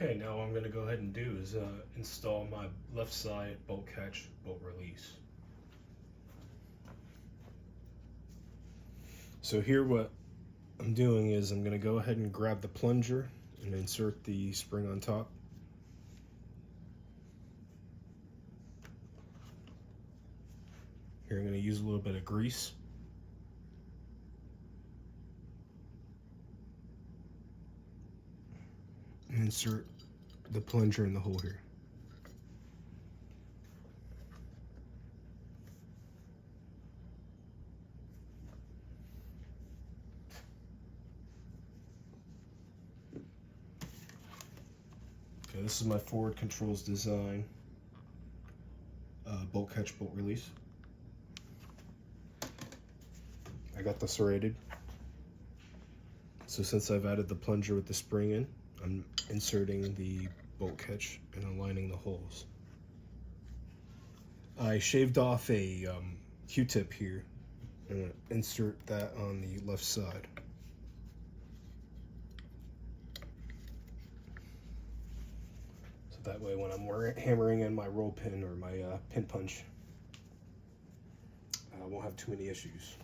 Okay, now what I'm going to go ahead and do is install my left side bolt catch, bolt release. So here what I'm doing is I'm going to go ahead and grab the plunger and insert the spring on top. Here I'm going to use a little bit of grease. And insert the plunger in the hole here. Okay, this is my forward controls design bolt catch, bolt release. I got this serrated. So since I've added the plunger with the spring in, I'm inserting the bolt catch and aligning the holes. I shaved off a Q-tip here and insert that on the left side. So that way when I'm hammering in my roll pin or my pin punch, I won't have too many issues.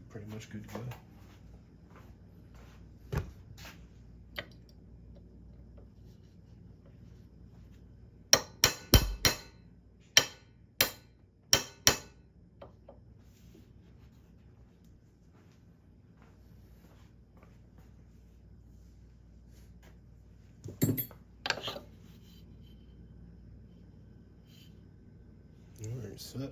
Pretty much good to go. All right, set.